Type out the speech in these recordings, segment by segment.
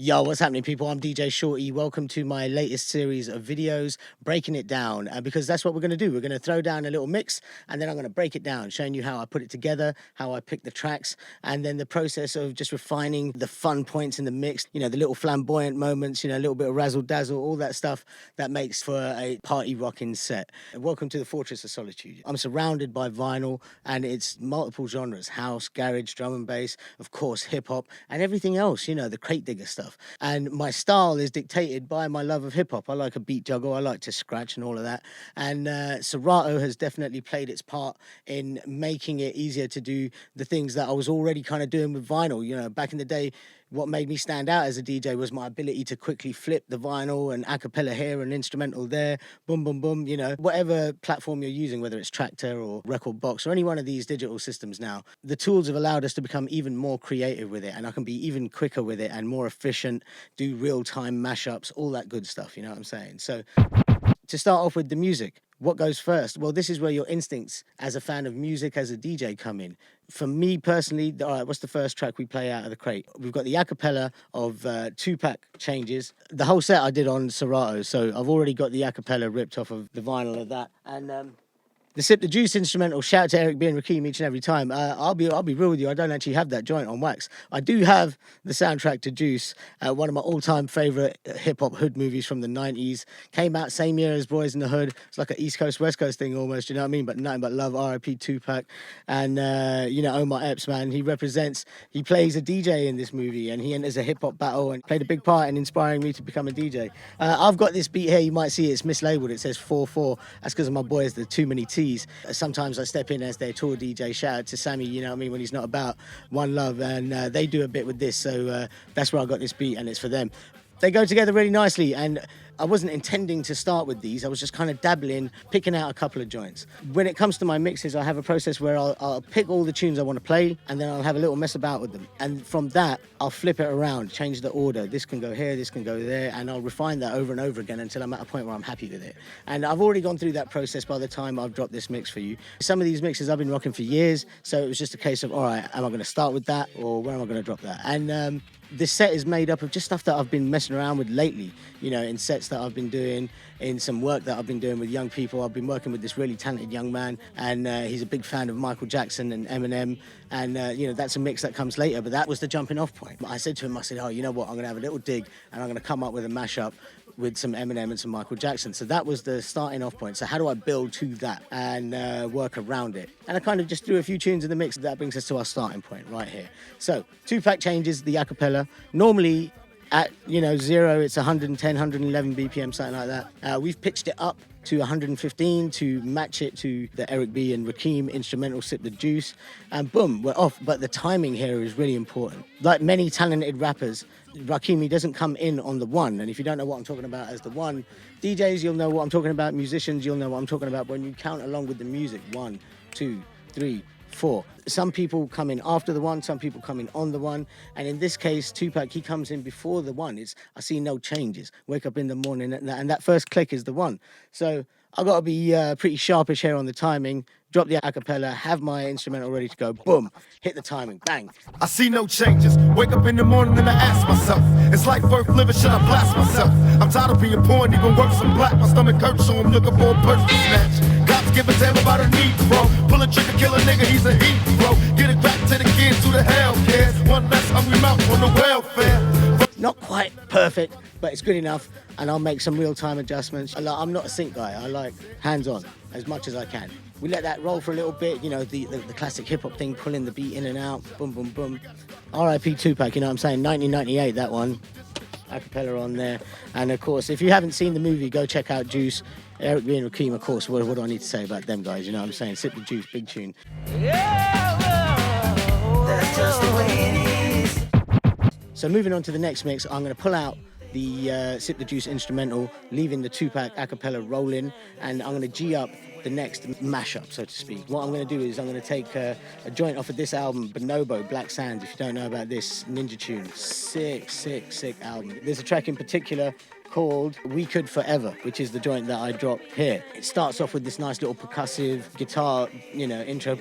Yo, what's happening, people? I'm DJ Shorty. Welcome to my latest series of videos, breaking it down. Because that's what we're going to do. We're going to throw down a little mix, and then I'm going to break it down, showing you how I put it together, how I pick the tracks, and then the process of just refining the fun points in the mix, you know, the little flamboyant moments, you know, a little bit of razzle-dazzle, all that stuff that makes for a party rocking set. Welcome to the Fortress of Solitude. I'm surrounded by vinyl, and it's multiple genres: house, garage, drum and bass, of course, hip-hop, and everything else, you know, the crate digger stuff. And my style is dictated by my love of hip-hop. I like a beat juggle, I like to scratch and all of that. And Serato has definitely played its part in making it easier to do the things that I was already kind of doing with vinyl. You know, back in the day, what made me stand out as a DJ was my ability to quickly flip the vinyl and a cappella here and instrumental there, boom, boom, boom, you know, whatever platform you're using, whether it's Tractor or Record Box or any one of these digital systems now, the tools have allowed us to become even more creative with it, and I can be even quicker with it and more efficient, do real-time mashups, all that good stuff, you know what I'm saying? So to start off with the music, what goes first? Well, this is where your instincts as a fan of music, as a DJ, come in. For me personally, all right, what's the first track we play out of the crate? We've got the a cappella of two-pack changes. The whole set I did on Serato, so I've already got the a cappella ripped off of the vinyl of that. And the Sip the Juice instrumental, shout out to Eric B and Rakeem each and every time. I'll be real with you, I don't actually have that joint on wax. I do have the soundtrack to Juice, one of my all-time favourite hip-hop hood movies from the 90s. Came out same year as Boys in the Hood. It's like an East Coast, West Coast thing almost, you know what I mean? But nothing but love, R.I.P. Tupac. And, you know, Omar Epps, man, he plays a DJ in this movie, and he enters a hip-hop battle and played a big part in inspiring me to become a DJ. I've got this beat here, you might see it's mislabeled, it says 4-4. That's because of my boys, the Too Many T's. Sometimes I step in as their tour DJ. Shout out to Sammy, you know what I mean, when he's not about. One love, and they do a bit with this, so that's where I got this beat, and it's for them. They go together really nicely, and I wasn't intending to start with these. I was just kind of dabbling, picking out a couple of joints. When it comes to my mixes, I have a process where I'll pick all the tunes I want to play, and then I'll have a little mess about with them. And from that, I'll flip it around, change the order. This can go here, this can go there, and I'll refine that over and over again until I'm at a point where I'm happy with it. And I've already gone through that process by the time I've dropped this mix for you. Some of these mixes I've been rocking for years, so it was just a case of, all right, am I going to start with that, or where am I going to drop that? And this set is made up of just stuff that I've been messing around with lately, you know, in sets that I've been doing, in some work that I've been doing with young people. I've been working with this really talented young man, and he's a big fan of Michael Jackson and Eminem, and, you know, that's a mix that comes later, but that was the jumping off point. I said to him, I said, oh, you know what, I'm going to have a little dig, and I'm going to come up with a mashup with some Eminem and some Michael Jackson. So that was the starting off point. So how do I build to that and work around it? And I kind of just threw a few tunes in the mix. That brings us to our starting point right here. So two-pack changes, the a cappella. Normally at, you know, 0, it's 110, 111 BPM, something like that. We've pitched it up to 115 to match it to the Eric B and Rakeem instrumental Sip the Juice, and boom, we're off. But the timing here is really important. Like many talented rappers, Rakeem, he doesn't come in on the one, and if you don't know what I'm talking about as the one, DJs, you'll know what I'm talking about, musicians, you'll know what I'm talking about when you count along with the music. 1, 2, 3, 4. Some people come in after the one, some people come in on the one, and in this case, Tupac, he comes in before the one. It's I see no changes. Wake up in the morning, and that first click is the one. So I've got to be pretty sharpish here on the timing. Drop the a cappella, have my instrumental ready to go. Boom, hit the timing, bang. I see no changes. Wake up in the morning and I ask myself, it's like worth living, should I blast myself? I'm tired of being poor and even worse, I'm black. My stomach hurts, so I'm looking for a purse to snatch. Cops give a damn about a need, bro. Pull a trigger, kill a nigga, he's a heat, bro. Get it back to the kids who the hell cares. One less hungry mouth on the welfare. Not quite perfect, but it's good enough, and I'll make some real-time adjustments. I'm not a sync guy. I like hands-on as much as I can. We let that roll for a little bit, you know, the classic hip-hop thing, pulling the beat in and out, boom, boom, boom. R.I.P. Tupac, you know what I'm saying? 1998, that one. A cappella on there. And, of course, if you haven't seen the movie, go check out Juice. Eric B and Rakeem, of course, what do I need to say about them guys? You know what I'm saying? Sip the Juice, big tune. Yeah, that's just the way it is. So moving on to the next mix, I'm going to pull out the Sip the Juice instrumental, leaving the Tupac a cappella rolling, and I'm going to G up the next mashup, so to speak. What I'm going to do is I'm going to take a joint off of this album, Bonobo, Black Sands, if you don't know about this ninja tune. Sick, sick, sick album. There's a track in particular called We Could Forever, which is the joint that I dropped here. It starts off with this nice little percussive guitar, you know, intro.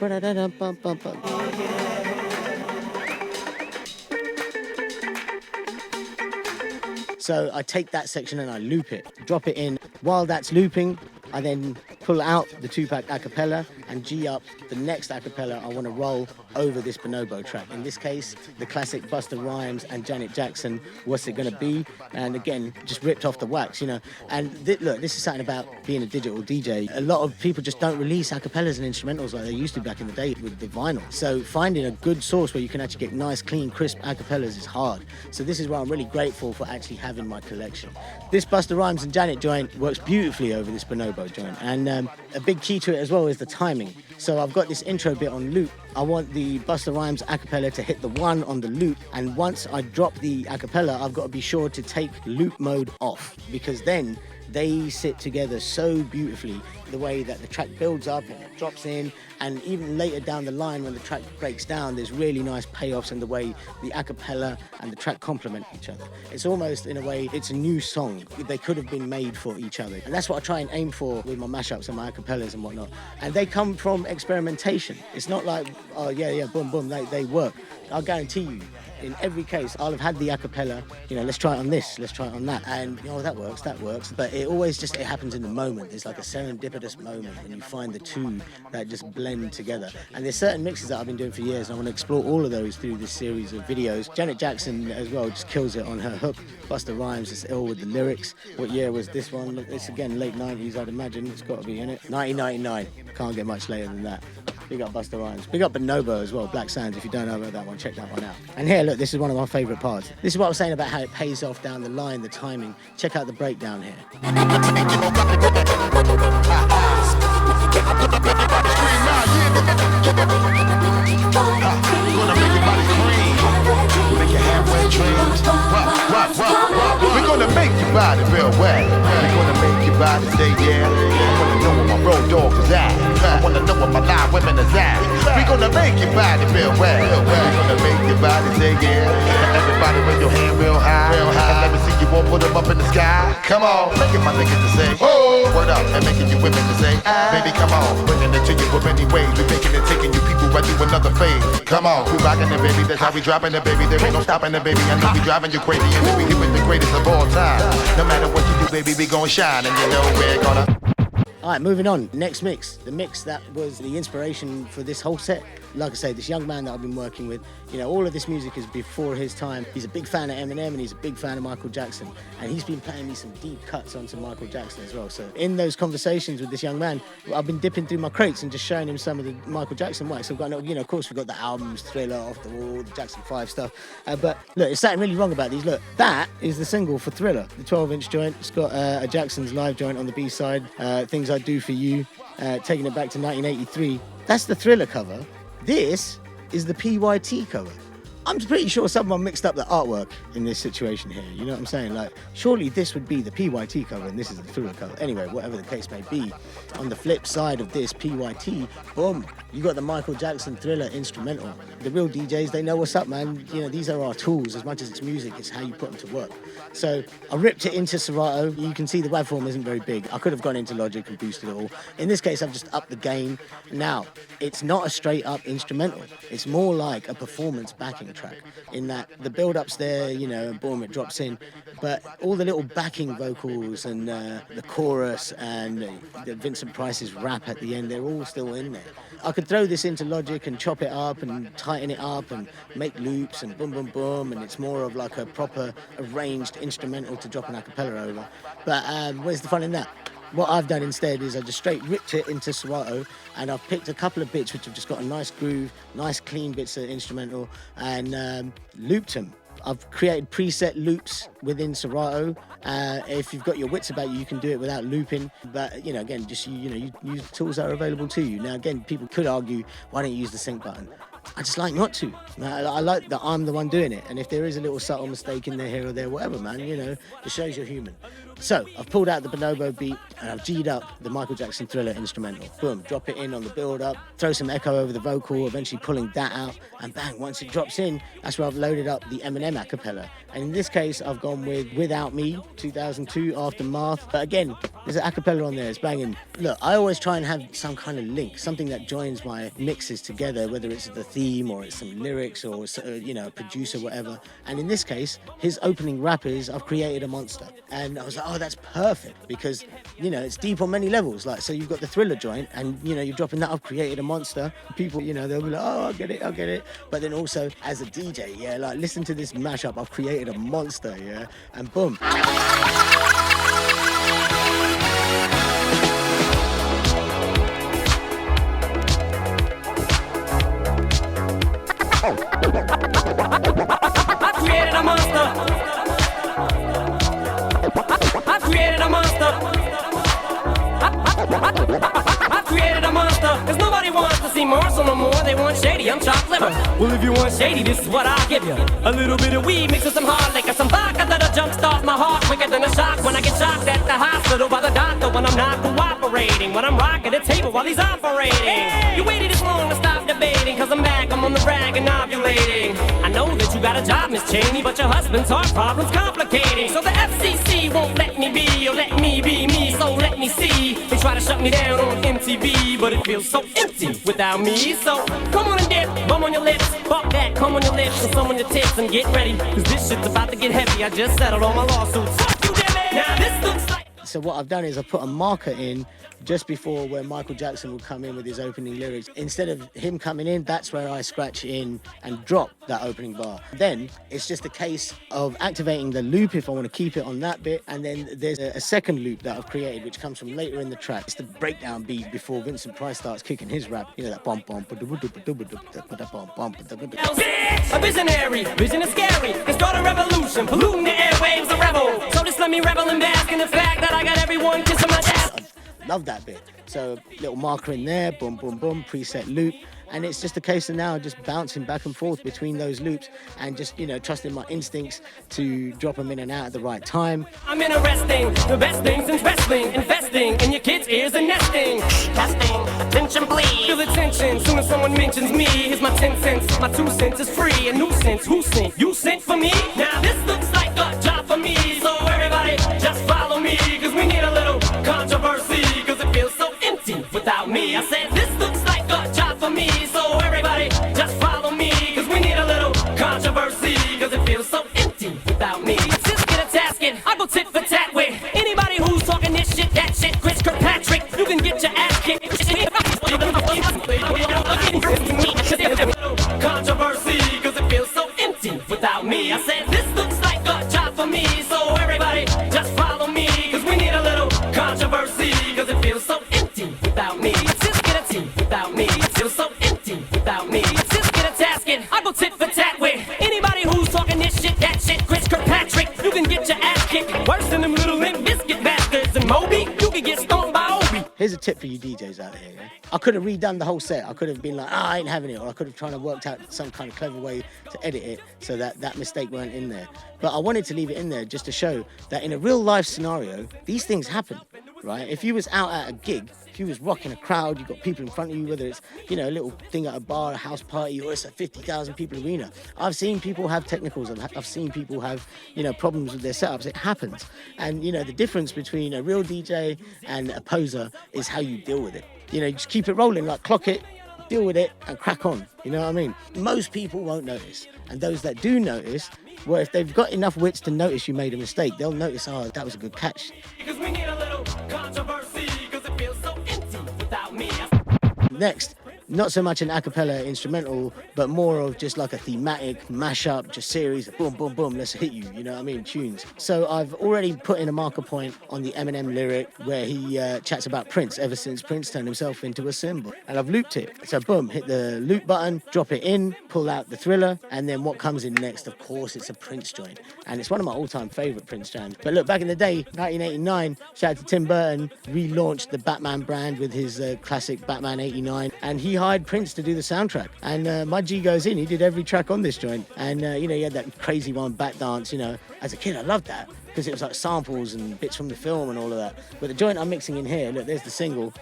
So I take that section and I loop it, drop it in. While that's looping, I then pull out the 2-pack acapella and G up the next acapella I want to roll over this bonobo track. In this case, the classic Busta Rhymes and Janet Jackson, What's It Gonna Be? And again, just ripped off the wax, you know. And look, this is something about being a digital DJ. A lot of people just don't release acapellas and instrumentals like they used to back in the day with the vinyl. So finding a good source where you can actually get nice, clean, crisp acapellas is hard. So this is why I'm really grateful for actually having my collection. This Busta Rhymes and Janet joint works beautifully over this bonobo joint. And a big key to it as well is the timing. So I've got this intro bit on loop. I want the Busta Rhymes acapella to hit the 1 on the loop, and once I drop the acapella, I've got to be sure to take loop mode off, because then they sit together so beautifully, the way that the track builds up and it drops in, and even later down the line when the track breaks down, there's really nice payoffs in the way the acapella and the track complement each other. It's almost, in a way, it's a new song. They could have been made for each other. And that's what I try and aim for with my mashups and my acapellas and whatnot. And they come from experimentation. It's not like, oh yeah, boom, boom, they work. I'll guarantee you, in every case, I'll have had the acapella, you know, let's try it on this, let's try it on that. And, you know, that works. But it always just, it happens in the moment. It's like a serendipitous moment when you find the two that just blend together. And there's certain mixes that I've been doing for years, and I want to explore all of those through this series of videos. Janet Jackson as well just kills it on her hook. Busta Rhymes is ill with the lyrics. What year was this one? It's again late 90s, I'd imagine. It's got to be in it. 1999. Can't get much later than that. Big up Busta Rhymes. Big up Bonobo as well, Black Sands. If you don't know about that one, check that one out. And here, look, this is one of my favourite parts. This is what I was saying about how it pays off down the line, the timing. Check out the breakdown here. We're gonna make your body real wet. We're gonna make your body say yeah. I wanna know where my road dog is at. I wanna know where my live women is at. We're gonna make your body real wet. We're gonna make your body say yeah. Everybody raise your hand real high. And let me see you all put them up in the sky. Come on, making my niggas to say oh, word up, and making you women to say baby come on, bringing it to you for many ways. We're making it, taking you people right through another phase. Come on, we rocking it, baby. That's how we dropping it, baby. There ain't no stopping it, baby. I know we driving you crazy, and then we here with the greatest of all time. No matter what you do, baby, we gon' shine, and you know we're gonna. All right, moving on. Next mix. The mix that was the inspiration for this whole set. Like I say, this young man that I've been working with, you know, all of this music is before his time. He's a big fan of Eminem and he's a big fan of Michael Jackson. And he's been playing me some deep cuts onto Michael Jackson as well. So in those conversations with this young man, I've been dipping through my crates and just showing him some of the Michael Jackson wax. I've got, you know, of course we've got the albums, Thriller, Off the Wall, the Jackson 5 stuff. But look, there's something really wrong about these. Look, that is the single for Thriller, the 12-inch joint. It's got a Jackson's live joint on the B-side, Things I Do For You, taking it back to 1983. That's the Thriller cover. This is the PYT cover. I'm pretty sure someone mixed up the artwork in this situation here. You know what I'm saying? Like, surely this would be the PYT cover and this is the Thriller cover. Anyway, whatever the case may be, on the flip side of this PYT, boom, you got the Michael Jackson Thriller instrumental. The real DJs, they know what's up, man. You know, these are our tools. As much as it's music, it's how you put them to work. So I ripped it into Serato. You can see the waveform isn't very big. I could have gone into Logic and boosted it all. In this case, I've just upped the gain. Now, it's not a straight up instrumental. It's more like a performance backing track, in that the build-up's there, you know, boom, it drops in, but all the little backing vocals and the chorus and the Vincent Price's rap at the end, they're all still in there. I could throw this into Logic and chop it up and tighten it up and make loops and boom, boom, boom, and it's more of like a proper arranged instrumental to drop an acapella over. But where's the fun in that? What I've done instead is I just straight ripped it into Serato, and I've picked a couple of bits which have just got a nice groove, nice clean bits of instrumental, and looped them. I've created preset loops within Serato. If you've got your wits about you, you can do it without looping. But, you know, again, just, you know, you use the tools that are available to you. Now, again, people could argue, why don't you use the sync button? I just like not to. I like that I'm the one doing it. And if there is a little subtle mistake in there, here or there, whatever, man, you know, it shows you're human. So I've pulled out the bonobo beat and I've G'd up the Michael Jackson Thriller instrumental. Boom, drop it in on the build up, throw some echo over the vocal, eventually pulling that out, and bang, once it drops in, that's where I've loaded up the Eminem acapella. And in this case, I've gone with Without Me, 2002, Aftermath. But again, there's an acapella on there, it's banging. Look, I always try and have some kind of link, something that joins my mixes together, whether it's the theme or it's some lyrics or you know, a producer, whatever. And in this case, his opening rap is, I've created a monster. And I was like, oh, that's perfect, because, you know, it's deep on many levels. Like, so you've got the Thriller joint and, you know, you're dropping that, I've created a monster. People, you know, they'll be like, oh, I get it. But then also as a DJ, yeah, like, listen to this mashup, I've created a monster, yeah, and boom. I created a monster. I created a monster. I created a monster. Cause nobody wants to see Marshall no more. They want shady, I'm chopped liver. Well, if you want shady, this is what I'll give you. A little bit of weed mixed with some hard liquor, some vodka that'll jumpstart my heart quicker than a shock when I get shocked at the hospital by the doctor when I'm not cooperating, when I'm rocking the table while he's operating. Hey! You waited this long to stop debating, cause I'm back, I'm on the rag and ovulating. I know that you got a job, Miss Cheney, but your husband's heart problem's complicating. So the FCC won't let me be, or let me be me, so let me see. They try to shut me down on MTV, but it feels so empty without me. So come on and dip, bum on your lips, fuck that, come on your lips, and some on your tits, and get ready, cause this shit's about to get heavy. I just settled all my lawsuits. Fuck you, damn it! Now this looks like... So what I've done is I put a marker in just before where Michael Jackson would come in with his opening lyrics. Instead of him coming in, that's where I scratch in and drop that opening bar. Then it's just a case of activating the loop if I want to keep it on that bit. And then there's a second loop that I've created, which comes from later in the track. It's the breakdown beat before Vincent Price starts kicking his rap. You know, that bum bum. A visionary, vision is scary. Can start a revolution, polluting the airwaves, a rebel. So just let me revel and bask in the fact that I got everyone kissing my ass. Love that bit. So little marker in there, boom, boom, boom, preset loop. And it's just a case of now just bouncing back and forth between those loops and just, you know, trusting my instincts to drop them in and out at the right time. I'm interesting, the best things in wrestling, investing in your kids' ears and nesting. Testing, attention please. Feel the tension, soon as someone mentions me. Here's my 10 cents, my 2 cents is free. A nuisance, who sent? You sent for me? Now this looks like a job for me. So everybody just follow me, cause we need a little controversy, cause it feels so empty without me. I said this looks like a job for me. So everybody just follow me, cause we need a little controversy, cause it feels so empty without me. Just get a tasket, I go tit for tat with anybody who's talking this shit, that shit. Chris Kirkpatrick, you can get your ass kicked. Controversy, cause it feels so empty without me. I said this looks like a job for me. So everybody just follow me, cause we need a little controversy, cause it feels so empty without me. Just get a tea without me. It feels so empty without me. Just get a tasket, I go tit for tat with anybody who's talking this shit, that shit. Chris Kirkpatrick, you can get your ass kicked worse than them little Limp Bizkit bastards. And Moby, you can get stoned by Obi. Here's a tip for you DJs out here, yeah? I could have redone the whole set. I could have been like, I ain't having it. Or I could have tried to work out some kind of clever way to edit it so that that mistake weren't in there. But I wanted to leave it in there just to show that in a real life scenario, these things happen, right? If you was out at a gig, if you was rocking a crowd, you've got people in front of you, whether it's, you know, a little thing at a bar, a house party, or it's a 50,000 people arena. I've seen people have technicals, and I've seen people have, you know, problems with their setups. It happens. And, you know, the difference between a real DJ and a poser is how you deal with it. You know, just keep it rolling, like clock it, deal with it, and crack on. You know what I mean? Most people won't notice. And those that do notice, well, if they've got enough wits to notice you made a mistake, they'll notice, oh, that was a good catch. Because we need a little controversy, because it feels so empty without me. Next, not so much an a cappella instrumental, but more of just like a thematic mashup, just series of boom, boom, boom, let's hit you, you know what I mean, tunes. So I've already put in a marker point on the Eminem lyric where he chats about Prince ever since Prince turned himself into a symbol. And I've looped it. So boom, hit the loop button, drop it in, pull out the Thriller, and then what comes in next, of course, it's a Prince joint. And it's one of my all-time favorite Prince jams. But look, back in the day, 1989, shout out to Tim Burton, relaunched the Batman brand with his classic Batman 89, and he hired Prince to do the soundtrack. And my G goes in, he did every track on this joint. And, you know, he had that crazy one, Bat Dance, you know. As a kid, I loved that because it was like samples and bits from the film and all of that. But the joint I'm mixing in here, look, there's the single,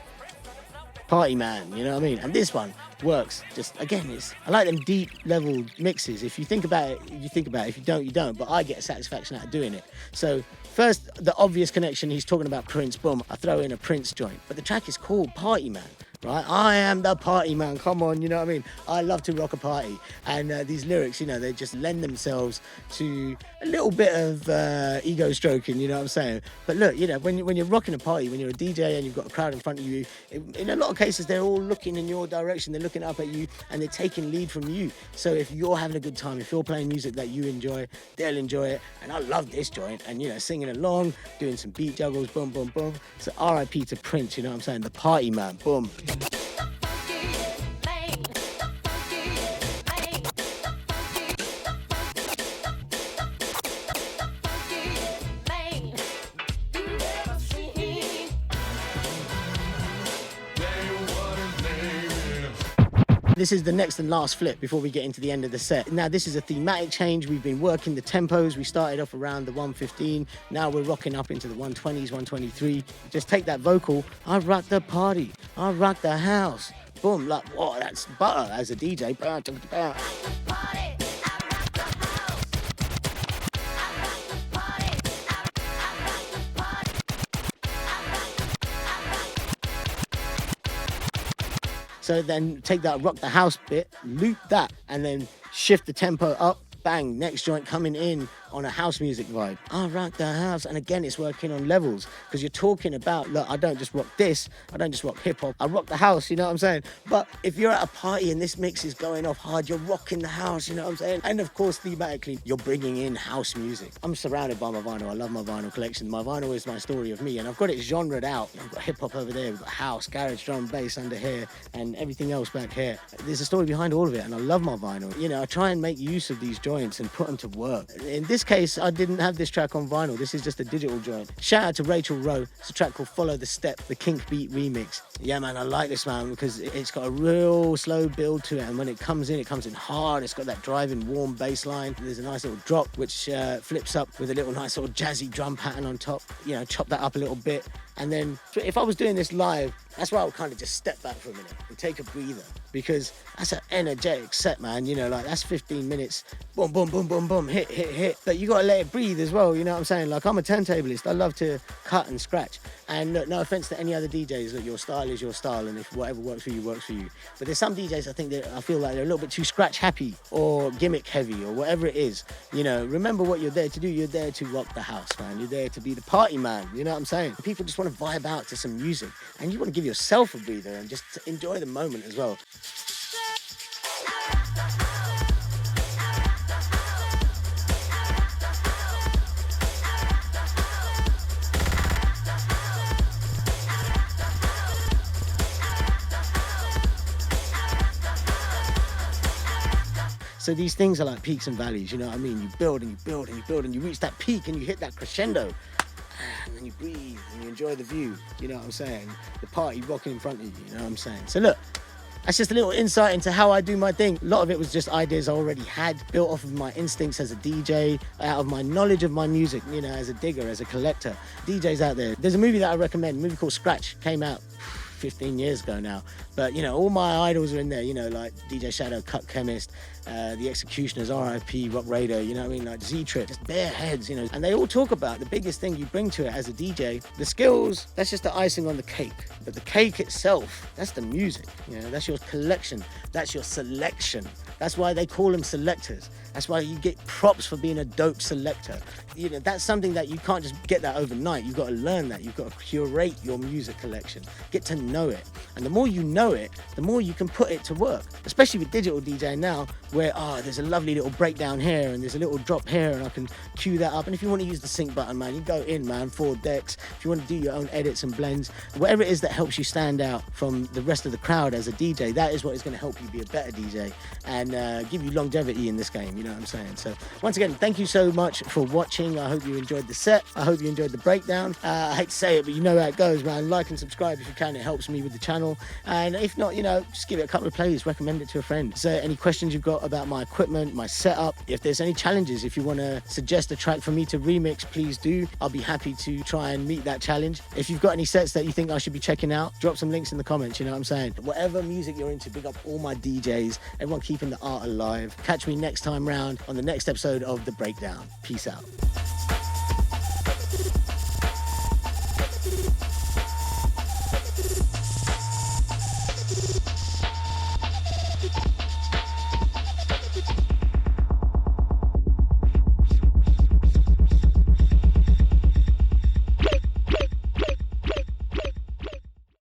Party Man, you know what I mean? And this one works just, again, I like them deep level mixes. If you think about it, you think about it. If you don't, you don't. But I get a satisfaction out of doing it. So first, the obvious connection, he's talking about Prince, boom, I throw in a Prince joint. But the track is called Party Man. right? I am the party man. Come on, you know what I mean? I love to rock a party. And these lyrics, you know, they just lend themselves to a little bit of ego stroking, you know what I'm saying? But look, you know, when you're rocking a party, when you're a DJ and you've got a crowd in front of you, in a lot of cases, they're all looking in your direction. They're looking up at you and they're taking lead from you. So if you're having a good time, if you're playing music that you enjoy, they'll enjoy it. And I love this joint. And, you know, singing along, doing some beat juggles, boom, boom, boom. So RIP to Prince, you know what I'm saying? The party man, boom. This is the next and last flip before we get into the end of the set. Now, this is a thematic change. We've been working the tempos. We started off around the 115. Now we're rocking up into the 120s, 123. Just take that vocal. I rock the party. I rock the house. Boom, like, whoa, that's butter as a DJ. So then take that rock the house bit, loop that, and then shift the tempo up. Bang, next joint coming in on a house music vibe. I rock the house. And again, it's working on levels because you're talking about, look, I don't just rock this. I don't just rock hip hop. I rock the house, you know what I'm saying? But if you're at a party and this mix is going off hard, you're rocking the house, you know what I'm saying? And of course, thematically, you're bringing in house music. I'm surrounded by my vinyl. I love my vinyl collection. My vinyl is my story of me, and I've got it genred out. I've got hip hop over there, we've got house, garage, drum, bass under here, and everything else back here. There's a story behind all of it, and I love my vinyl. You know, I try and make use of these joints and put them to work. In this case, I didn't have this track on vinyl. This is just a digital joint. Shout out to Rachel Rowe. It's a track called Follow the Step, the Kink Beat remix. Yeah, man, I like this, man, because it's got a real slow build to it, and when it comes in hard. It's got that driving, warm bass line. There's a nice little drop, which flips up with a little nice sort of jazzy drum pattern on top. You know, chop that up a little bit. And then if I was doing this live, that's why I would kind of just step back for a minute and take a breather, because that's an energetic set, man. You know, like that's 15 minutes, boom, boom, boom, boom, boom, hit, hit, hit. But you got to let it breathe as well, you know what I'm saying? Like, I'm a turntablist. I love to cut and scratch. And no offense to any other DJs, that your style is your style, and if whatever works for you, works for you. But there's some DJs I feel like they're a little bit too scratch happy or gimmick heavy or whatever it is. You know, remember what you're there to do. You're there to rock the house, man. You're there to be the party man, you know what I'm saying? People just want to vibe out to some music, and you want to give yourself a breather and just enjoy the moment as well. So these things are like peaks and valleys, you know what I mean? You build and you build and you build and you reach that peak and you hit that crescendo. And then you breathe and you enjoy the view, you know what I'm saying? The party rocking in front of you, you know what I'm saying? So look, that's just a little insight into how I do my thing. A lot of it was just ideas I already had, built off of my instincts as a DJ, out of my knowledge of my music, you know, as a digger, as a collector. DJs out there. There's a movie that I recommend, a movie called Scratch, came out 15 years ago now. But, you know, all my idols are in there, you know, like DJ Shadow, Cut Chemist, The Executioners, RIP, Rock Raider, you know what I mean? Like Z-Trip, just bare heads, you know. And they all talk about the biggest thing you bring to it as a DJ. The skills, that's just the icing on the cake. But the cake itself, that's the music, you know, that's your collection, that's your selection. That's why they call them selectors. That's why you get props for being a dope selector. You know, that's something that you can't just get that overnight. You've got to learn that. You've got to curate your music collection. Get to know it. And the more you know it, the more you can put it to work. Especially with digital DJing now, where, there's a lovely little breakdown here and there's a little drop here and I can cue that up. And if you want to use the sync button, man, you go in, man, 4 decks. If you want to do your own edits and blends, whatever it is that helps you stand out from the rest of the crowd as a DJ, that is what is going to help you be a better DJ and give you longevity in this game, you know what I'm saying? So once again, thank you so much for watching. I hope you enjoyed the set. I hope you enjoyed the breakdown. I hate to say it, but you know how it goes, man. Like and subscribe if you can. It helps me with the channel. And if not, you know, just give it a couple of plays. Recommend it to a friend. So any questions you've got about my equipment, my setup, if there's any challenges, if you want to suggest a track for me to remix, please do. I'll be happy to try and meet that challenge. If you've got any sets that you think I should be checking out, drop some links in the comments, you know what I'm saying? Whatever music you're into, big up all my DJs, everyone keeping the art alive. Catch me next time round on the next episode of The Breakdown. Peace out.